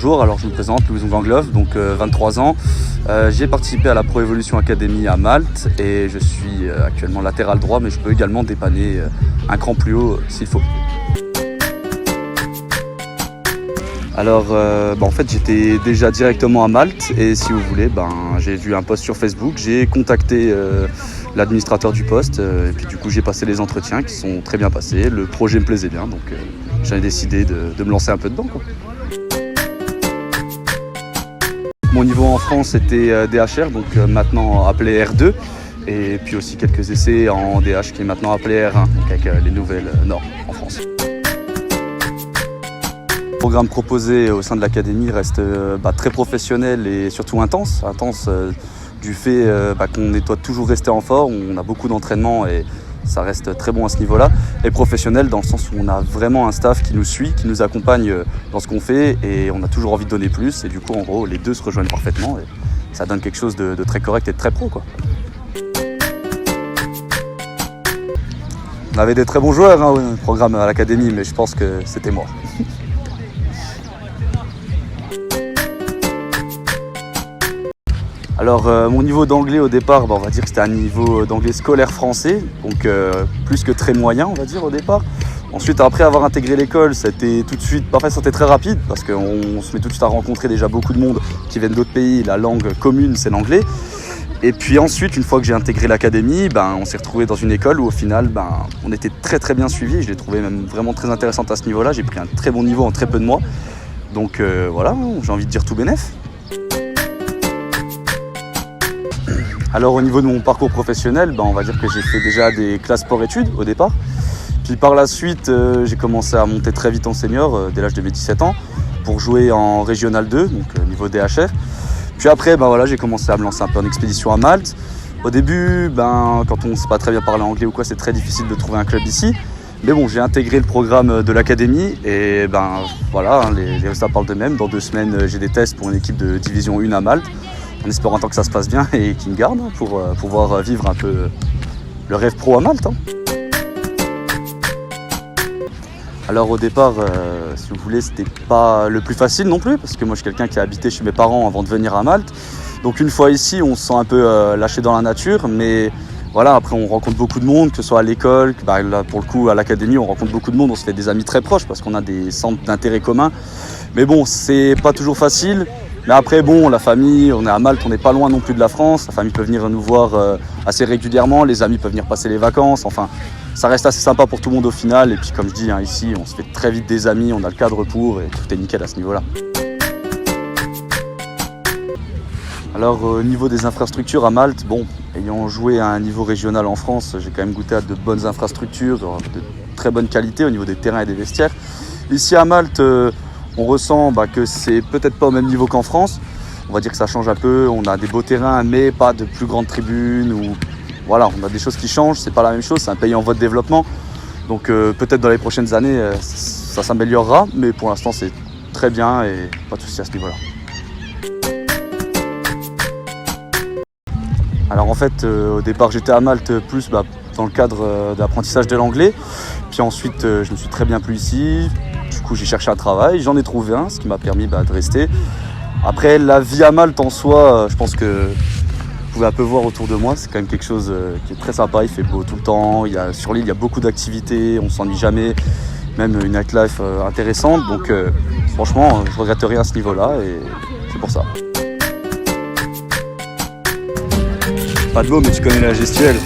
bonjour, alors je me présente, Louis Gangloff, donc 23 ans. J'ai participé à la Pro Evolution Academy à Malte et je suis actuellement latéral droit, mais je peux également dépanner un cran plus haut s'il faut. Alors en fait j'étais déjà directement à Malte et si vous voulez j'ai vu un post sur Facebook, j'ai contacté l'administrateur du poste et puis du coup j'ai passé les entretiens qui sont très bien passés, le projet me plaisait bien donc j'ai décidé de me lancer un peu dedans quoi. Mon niveau en France était DHR, donc maintenant appelé R2 et puis aussi quelques essais en DH qui est maintenant appelé R1, donc avec les nouvelles normes en France. Le programme proposé au sein de l'académie reste très professionnel et surtout intense du fait qu'on doit toujours rester en forme, on a beaucoup d'entraînement et ça reste très bon à ce niveau-là. Et professionnel dans le sens où on a vraiment un staff qui nous suit, qui nous accompagne dans ce qu'on fait et on a toujours envie de donner plus et du coup en gros les deux se rejoignent parfaitement et ça donne quelque chose de très correct et de très pro quoi. On avait des très bons joueurs au programme à l'académie mais je pense que c'était moi. Alors mon niveau d'anglais au départ, on va dire que c'était un niveau d'anglais scolaire français, donc plus que très moyen on va dire au départ. Ensuite après avoir intégré l'école, c'était tout de suite, c'était très rapide parce qu'on se met tout de suite à rencontrer déjà beaucoup de monde qui viennent d'autres pays, la langue commune c'est l'anglais. Et puis ensuite, une fois que j'ai intégré l'académie, on s'est retrouvé dans une école où au final on était très très bien suivis. Je l'ai trouvé même vraiment très intéressante à ce niveau-là, j'ai pris un très bon niveau en très peu de mois. Donc voilà, j'ai envie de dire tout bénef. Alors au niveau de mon parcours professionnel, on va dire que j'ai fait déjà des classes sport-études au départ. Puis par la suite, j'ai commencé à monter très vite en senior dès l'âge de mes 17 ans pour jouer en Régional 2, donc niveau DHR. Puis après, j'ai commencé à me lancer un peu en expédition à Malte. Au début, quand on ne sait pas très bien parler anglais ou quoi, c'est très difficile de trouver un club ici. Mais bon, j'ai intégré le programme de l'académie et les résultats parlent d'eux-mêmes. Dans 2 semaines, j'ai des tests pour une équipe de division 1 à Malte. En espérant que ça se passe bien et qu'ils me gardent pour pouvoir vivre un peu le rêve pro à Malte. Alors au départ, si vous voulez, c'était pas le plus facile non plus parce que moi je suis quelqu'un qui a habité chez mes parents avant de venir à Malte. Donc une fois ici, on se sent un peu lâché dans la nature, mais voilà, après on rencontre beaucoup de monde, que ce soit à l'école, là pour le coup à l'académie, on rencontre beaucoup de monde, on se fait des amis très proches parce qu'on a des centres d'intérêt communs. Mais bon, c'est pas toujours facile. Mais après, la famille, on est à Malte, on n'est pas loin non plus de la France. La famille peut venir nous voir assez régulièrement, les amis peuvent venir passer les vacances. Enfin, ça reste assez sympa pour tout le monde au final. Et puis comme je dis, ici, on se fait très vite des amis, on a le cadre pour et tout est nickel à ce niveau-là. Alors au niveau des infrastructures à Malte, ayant joué à un niveau régional en France, j'ai quand même goûté à de bonnes infrastructures, de très bonne qualité au niveau des terrains et des vestiaires. Ici à Malte, on ressent que c'est peut-être pas au même niveau qu'en France. On va dire que ça change un peu. On a des beaux terrains, mais pas de plus grandes tribunes. On a des choses qui changent. C'est pas la même chose. C'est un pays en voie de développement. Donc peut-être dans les prochaines années, ça s'améliorera. Mais pour l'instant, c'est très bien et pas de souci à ce niveau-là. Alors en fait, au départ, j'étais à Malte plus dans le cadre d'apprentissage de l'anglais. Puis ensuite, je me suis très bien plu ici. Du coup, j'ai cherché un travail, j'en ai trouvé un, ce qui m'a permis de rester. Après, la vie à Malte en soi, je pense que vous pouvez un peu voir autour de moi, c'est quand même quelque chose qui est très sympa, il fait beau tout le temps. Sur l'île, il y a beaucoup d'activités, on ne s'ennuie jamais, même une nightlife intéressante. Donc franchement, je ne regrette rien à ce niveau-là et c'est pour ça. Pas de mots, mais tu connais la gestuelle.